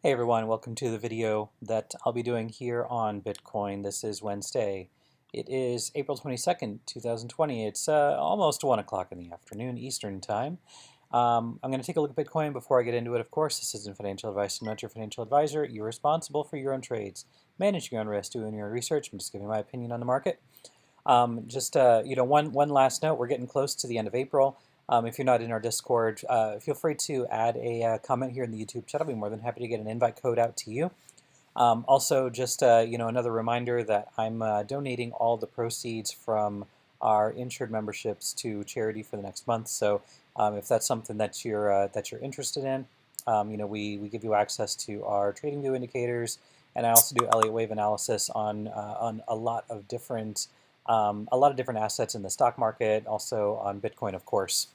Hey everyone, welcome to the video that I'll be doing here on Bitcoin. This is Wednesday. It is April 22nd, 2020. It's almost 1 o'clock in the afternoon Eastern Time. I'm going to take a look at Bitcoin before I get into it. Of course, this isn't financial advice. I'm not your financial advisor. You're responsible for your own trades. Manage your own risk, doing your own research. I'm just giving my opinion on the market. One last note. We're getting close to the end of April. If you're not in our Discord, feel free to add a comment here in the YouTube chat. I'll be more than happy to get an invite code out to you. Also, another reminder that I'm donating all the proceeds from our insured memberships to charity for the next month. So if that's something that you're interested in, we give you access to our TradingView indicators, and I also do Elliott wave analysis on a lot of different assets in the stock market, also on Bitcoin, of course.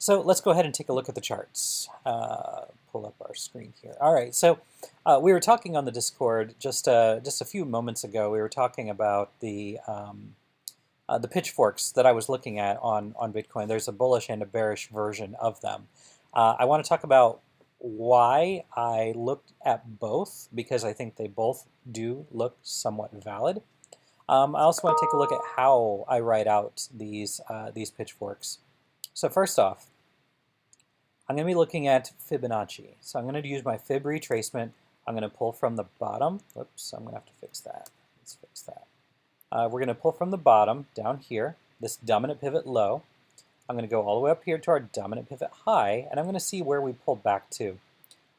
So let's go ahead and take a look at the charts. Pull up our screen here. All right, so we were talking on the Discord just a few moments ago. We were talking about the pitchforks that I was looking at on Bitcoin. There's a bullish and a bearish version of them. I want to talk about why I looked at both, because I think they both do look somewhat valid. I also want to take a look at how I write out these pitchforks. So first off, I'm going to be looking at Fibonacci. So I'm going to use my fib retracement. I'm going to pull from the bottom. Whoops, I'm going to have to fix that. Let's fix that. We're going to pull from the bottom down here, this dominant pivot low. I'm going to go all the way up here to our dominant pivot high, and I'm going to see where we pulled back to.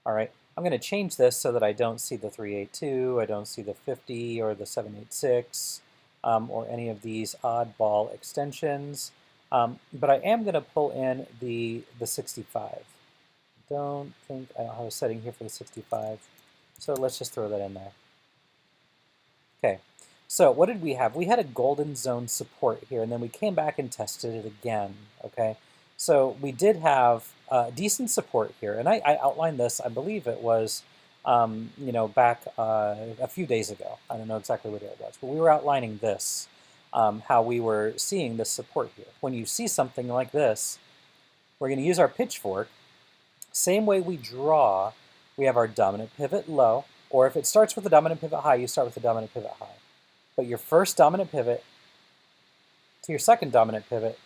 All right, I'm going to change this so that I don't see the 382, I don't see the 50 or the 786, or any of these oddball extensions. But I am going to pull in the 65. I don't have a setting here for the 65, so let's just throw that in there. Okay, so what did we have? We had a golden zone support here, and then we came back and tested it again. Okay, so we did have decent support here, and I outlined this, I believe it was back a few days ago. I don't know exactly what it was, but we were outlining this. How we were seeing this support here. When you see something like this, we're going to use our pitchfork. Same way we draw, we have our dominant pivot low, or if it starts with the dominant pivot high, you start with the dominant pivot high. But your first dominant pivot to your second dominant pivot,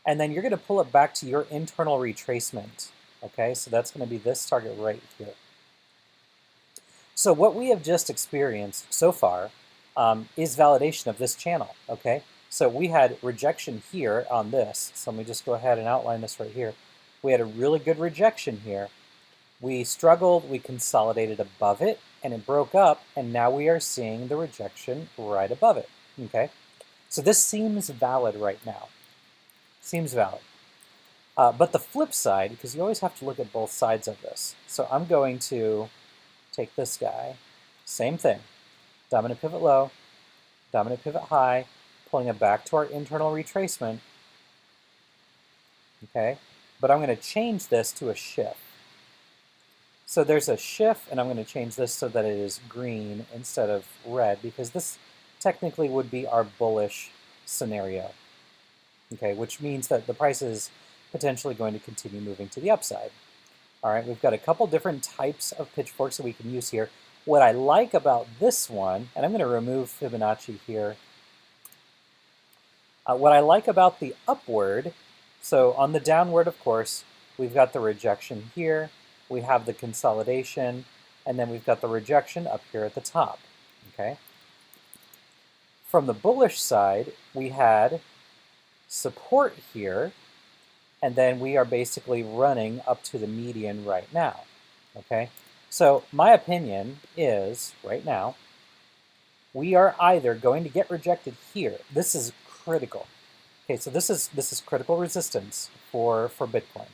and then you're going to pull it back to your internal retracement. Okay, so that's going to be this target right here. So what we have just experienced so far is validation of this channel, okay? So we had rejection here on this. So let me just go ahead and outline this right here. We had a really good rejection here. We struggled, we consolidated above it, and it broke up, and now we are seeing the rejection right above it, okay? So this seems valid right now. Seems valid. But the flip side, because you always have to look at both sides of this. So I'm going to take this guy, same thing. Dominant pivot low, dominant pivot high, pulling it back to our internal retracement. Okay, but I'm going to change this to a shift. So there's a shift, and I'm going to change this so that it is green instead of red, because this technically would be our bullish scenario. Okay, which means that the price is potentially going to continue moving to the upside. All right, we've got a couple different types of pitchforks that we can use here. What I like about this one, and I'm going to remove Fibonacci here. What I like about the upward, so on the downward, of course, we've got the rejection here, we have the consolidation, and then we've got the rejection up here at the top, okay? From the bullish side, we had support here, and then we are basically running up to the median right now, okay? So my opinion is, right now, we are either going to get rejected here. This is critical. Okay, so this is critical resistance for Bitcoin.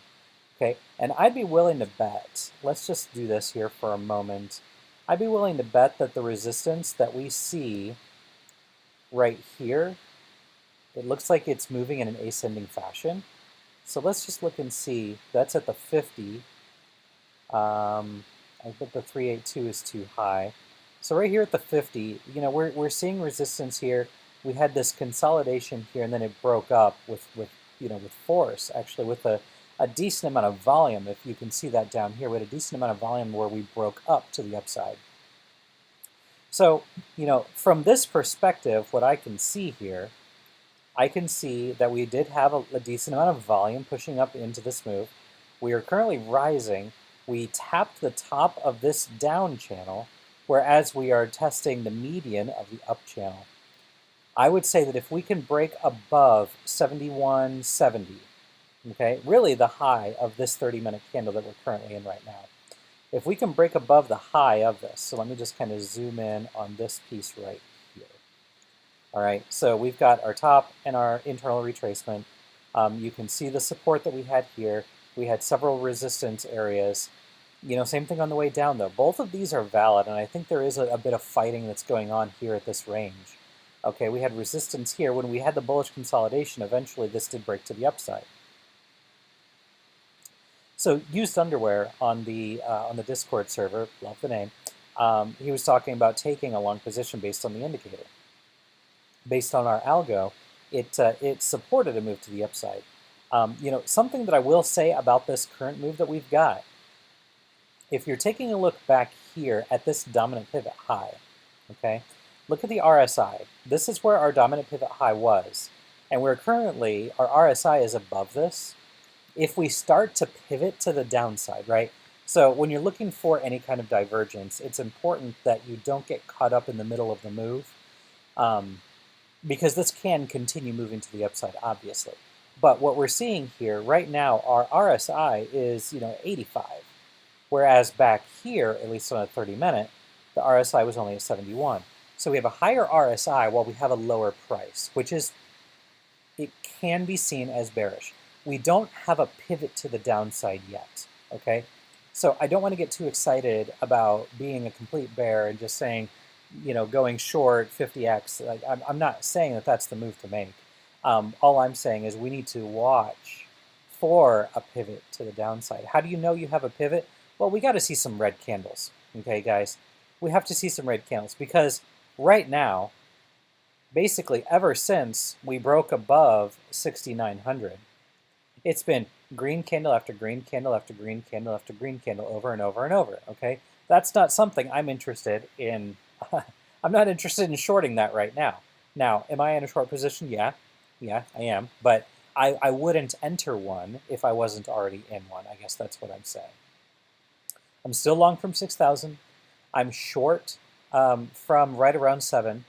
Okay, and I'd be willing to bet, let's just do this here for a moment. I'd be willing to bet that the resistance that we see right here, it looks like it's moving in an ascending fashion. So let's just look and see. That's at the 50. I think the 382 is too high. So right here at the 50, we're seeing resistance here. We had this consolidation here, and then it broke up with force, actually, with a a decent amount of volume. If you can see that down here, we had a decent amount of volume where we broke up to the upside. So, from this perspective, what I can see here, I can see that we did have a decent amount of volume pushing up into this move. We are currently rising. We tapped the top of this down channel, whereas we are testing the median of the up channel. I would say that if we can break above 71.70, okay, really the high of this 30-minute candle that we're currently in right now, if we can break above the high of this, so let me just kind of zoom in on this piece right here. All right, so we've got our top and our internal retracement. You can see the support that we had here. We had several resistance areas. Same thing on the way down though. Both of these are valid, and I think there is a bit of fighting that's going on here at this range. Okay, we had resistance here. When we had the bullish consolidation, eventually this did break to the upside. So Used Underwear on the Discord server, love the name, he was talking about taking a long position based on the indicator. Based on our algo, it supported a move to the upside. Something that I will say about this current move that we've got, if you're taking a look back here at this dominant pivot high, okay, look at the RSI. This is where our dominant pivot high was, and we're currently, our RSI is above this. If we start to pivot to the downside, right? So when you're looking for any kind of divergence, it's important that you don't get caught up in the middle of the move, because this can continue moving to the upside, obviously. But what we're seeing here right now, our RSI is 85, whereas back here, at least on a 30-minute, the RSI was only at 71. So we have a higher RSI while we have a lower price, which is, it can be seen as bearish. We don't have a pivot to the downside yet, okay? So I don't want to get too excited about being a complete bear and just saying, going short 50x. Like, I'm not saying that that's the move to make. All I'm saying is we need to watch for a pivot to the downside. How do you know you have a pivot? Well, we got to see some red candles, okay, guys? We have to see some red candles because right now, basically ever since we broke above 6,900, it's been green candle after green candle after green candle after green candle over and over and over, okay? That's not something I'm interested in. I'm not interested in shorting that right now. Now, am I in a short position? Yeah, I am. But I wouldn't enter one if I wasn't already in one. I guess that's what I'm saying. I'm still long from 6,000. I'm short from right around 7.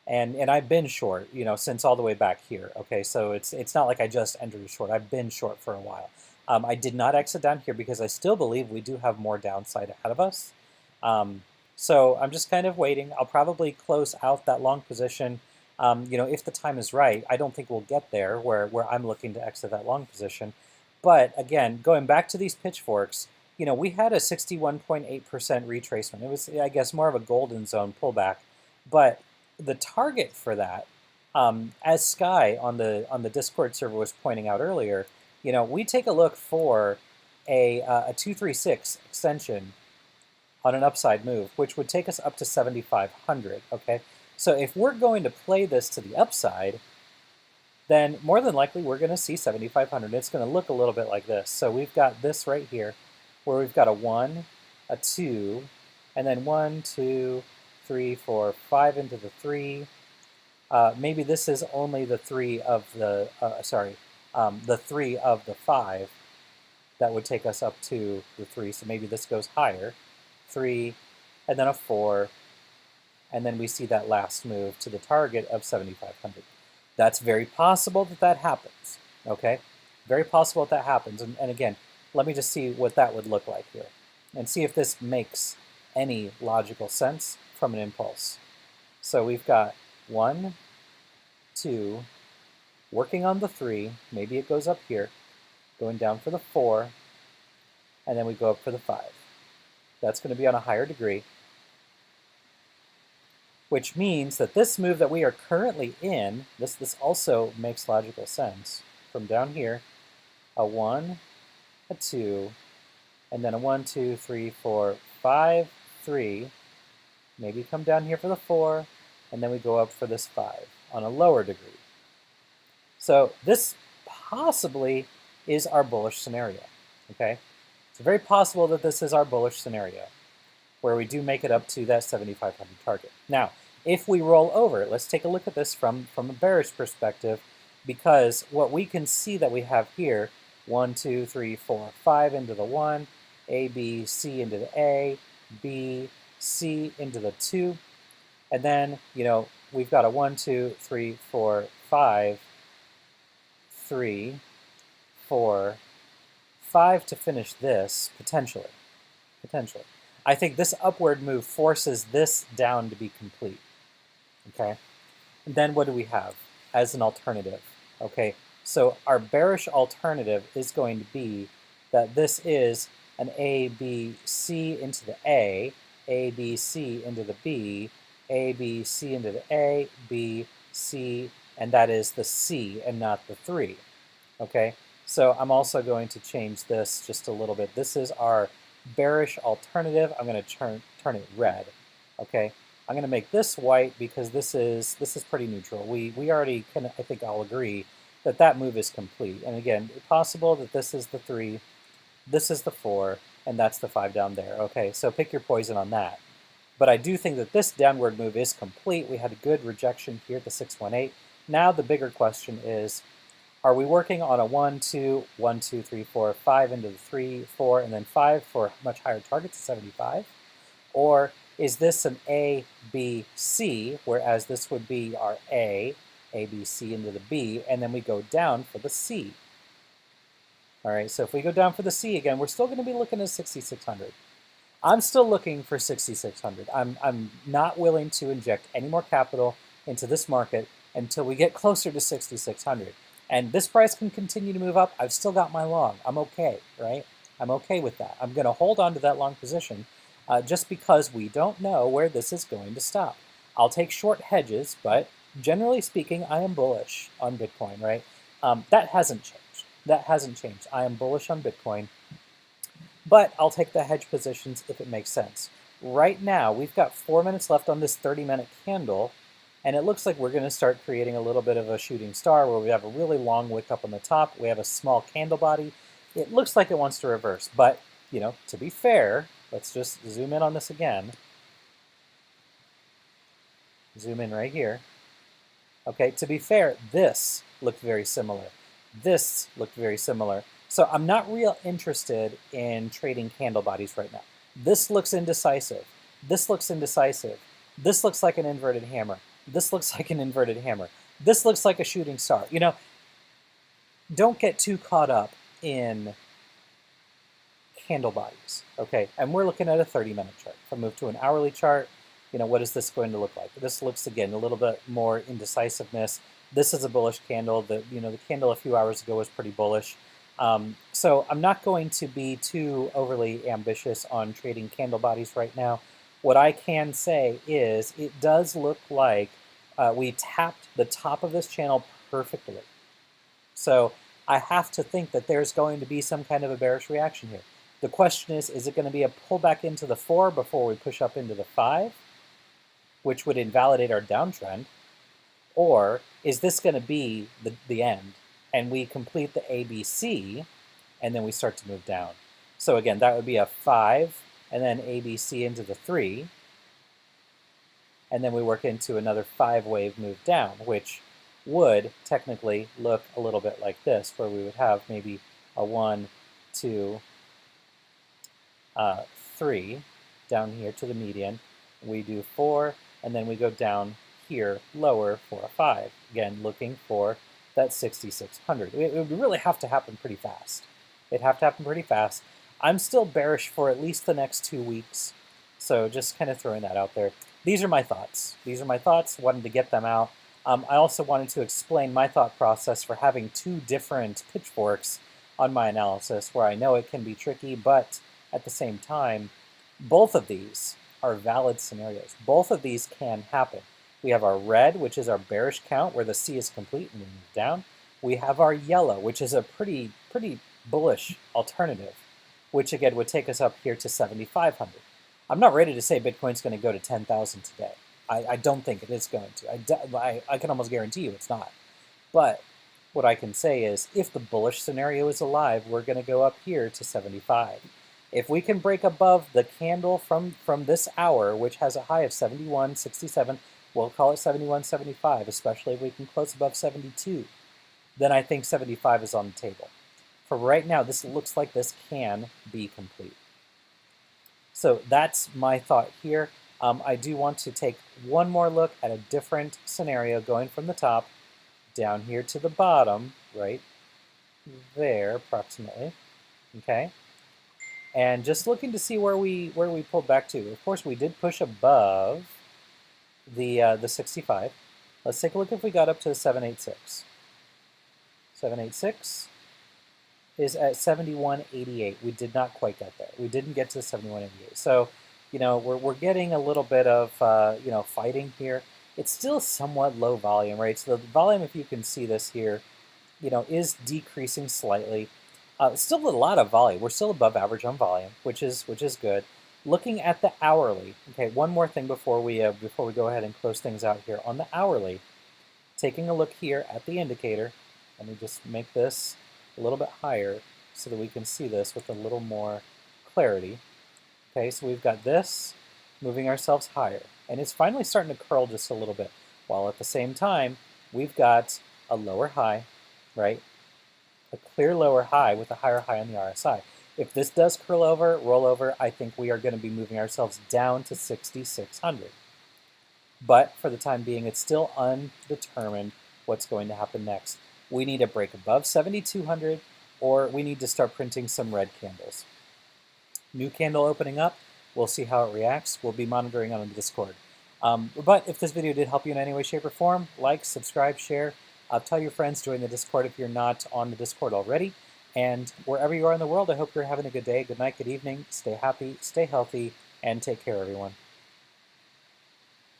And I've been short, since all the way back here. Okay, so it's not like I just entered a short. I've been short for a while. I did not exit down here because I still believe we do have more downside ahead of us. So I'm just kind of waiting. I'll probably close out that long position. If the time is right. I don't think we'll get there where I'm looking to exit that long position. But again, going back to these pitchforks, we had a 61.8% retracement. It was, I guess, more of a golden zone pullback, but the target for that, as Sky on the Discord server was pointing out earlier, we take a look for a 236 extension on an upside move, which would take us up to 7,500. Okay, so if we're going to play this to the upside, then more than likely we're going to see 7,500. It's going to look a little bit like this. So we've got this right here, where we've got a 1, a 2, and then 1, 2, 3, 4, 5 into the 3. Maybe this is only the 3 of the, the 3 of the 5 that would take us up to the 3. So maybe this goes higher. 3, and then a 4, and then we see that last move to the target of 7,500. That's very possible that that happens, okay? Very possible that happens. And again, let me just see what that would look like here and see if this makes any logical sense from an impulse. So we've got 1, 2, working on the 3, maybe it goes up here, going down for the 4, and then we go up for the 5. That's going to be on a higher degree, which means that this move that we are currently in, this also makes logical sense. From down here, a 1, a 2, and then a 1, 2, 3, 4, 5, 3. Maybe come down here for the 4, and then we go up for this 5 on a lower degree. So this possibly is our bullish scenario, okay? It's very possible that this is our bullish scenario, where we do make it up to that 7,500 target. Now, if we roll over, let's take a look at this from a bearish perspective, because what we can see that we have here, 1, 2, 3, 4, 5 into the 1, A, B, C into the A, B, C into the 2, and then, we've got a 1, 2, 3, 4, 5, 3, 4, 5 to finish this, potentially. I think this upward move forces this down to be complete, okay? And then what do we have as an alternative? Okay, so our bearish alternative is going to be that this is an A, B, C into the A, B, C into the B, B, C into the A, B, C, and that is the C and not the 3, okay? So I'm also going to change this just a little bit. This is our bearish alternative. I'm going to turn it red, okay? I'm going to make this white because this is pretty neutral. We already can, I think, all agree that that move is complete. And again, it's possible that this is the 3, this is the 4, and that's the 5 down there. Okay, so pick your poison on that. But I do think that this downward move is complete. We had a good rejection here at the 618. Now the bigger question is, are we working on a 1, 2, 1, 2, 3, 4, 5 into the 3, 4, and then 5 for much higher targets, 75? Or is this an A, B, C, whereas this would be our A, B, C into the B, and then we go down for the C? All right, so if we go down for the C again, we're still going to be looking at 6,600. I'm still looking for 6,600. I'm not willing to inject any more capital into this market until we get closer to 6,600. And this price can continue to move up. I've still got my long. I'm okay, right? I'm okay with that. I'm going to hold on to that long position just because we don't know where this is going to stop. I'll take short hedges, but generally speaking, I am bullish on Bitcoin, right? That hasn't changed. I am bullish on Bitcoin, but I'll take the hedge positions if it makes sense. Right now, we've got 4 minutes left on this 30-minute candle, and it looks like we're going to start creating a little bit of a shooting star where we have a really long wick up on the top. We have a small candle body. It looks like it wants to reverse, but, to be fair, let's just zoom in on this again. Zoom in right here. Okay, to be fair, this looked very similar. This looked very similar. So I'm not real interested in trading candle bodies right now. This looks indecisive. This looks indecisive. This looks like an inverted hammer. This looks like an inverted hammer. This looks like a shooting star. Don't get too caught up in candle bodies, okay? And we're looking at a 30-minute chart. If I move to an hourly chart, what is this going to look like? This looks, again, a little bit more indecisiveness. This is a bullish candle. The candle a few hours ago was pretty bullish. So I'm not going to be too overly ambitious on trading candle bodies right now. What I can say is it does look like we tapped the top of this channel perfectly. So I have to think that there's going to be some kind of a bearish reaction here. The question is it going to be a pullback into the 4 before we push up into the 5, which would invalidate our downtrend? Or is this going to be the end, and we complete the ABC, and then we start to move down? So again, that would be a 5, and then ABC into the 3, and then we work into another 5-wave move down, which would technically look a little bit like this, where we would have maybe a 1, 2, 3 down here to the median. We do 4, and then we go down here lower for a 5. Again, looking for that 6,600. It would really have to happen pretty fast. It'd have to happen pretty fast. I'm still bearish for at least the next 2 weeks. So just kind of throwing that out there. These are my thoughts. Wanted to get them out. I also wanted to explain my thought process for having 2 different pitchforks on my analysis, where I know it can be tricky, but at the same time, both of these are valid scenarios. Both of these can happen. We have our red, which is our bearish count, where the C is complete and we move down. We have our yellow, which is a pretty bullish alternative, which again would take us up here to 7,500. I'm not ready to say Bitcoin's going to go to 10,000 today. I don't think it is going to. I can almost guarantee you it's not. But what I can say is if the bullish scenario is alive, we're going to go up here to 75. If we can break above the candle from this hour, which has a high of 71.67, we'll call it 71.75, especially if we can close above 72, then I think 75 is on the table. For right now, this looks like this can be complete. So that's my thought here. I do want to take one more look at a different scenario going from the top down here to the bottom, right there approximately, okay? And just looking to see where we pulled back to. Of course, we did push above the 65. Let's take a look if we got up to 786. 786 is at 71.88. We did not quite get there. We didn't get to 71.88. So, you know, we're getting a little bit of you know, fighting here. It's still somewhat low volume, right? So the volume, if you can see this here, you know, is decreasing slightly. Still a lot of volume. We're still above average on volume, which is good. Looking at the hourly, okay, one more thing before we go ahead and close things out here. On the hourly, taking a look here at the indicator, let me just make this a little bit higher so that we can see this with a little more clarity. Okay, so we've got this moving ourselves higher, and it's finally starting to curl just a little bit, while at the same time, we've got a lower high, right? A clear lower high with a higher high on the RSI. If this does curl over, roll over, I think we are going to be moving ourselves down to 6,600. But for the time being, it's still undetermined what's going to happen next. We need a break above 7,200, or we need to start printing some red candles. New candle opening up. We'll see how it reacts. We'll be monitoring on the Discord. But if this video did help you in any way, shape, or form, like, subscribe, share. Tell your friends, join the Discord if you're not on the Discord already. And wherever you are in the world, I hope you're having a good day, good night, good evening. Stay happy, stay healthy, and take care, everyone.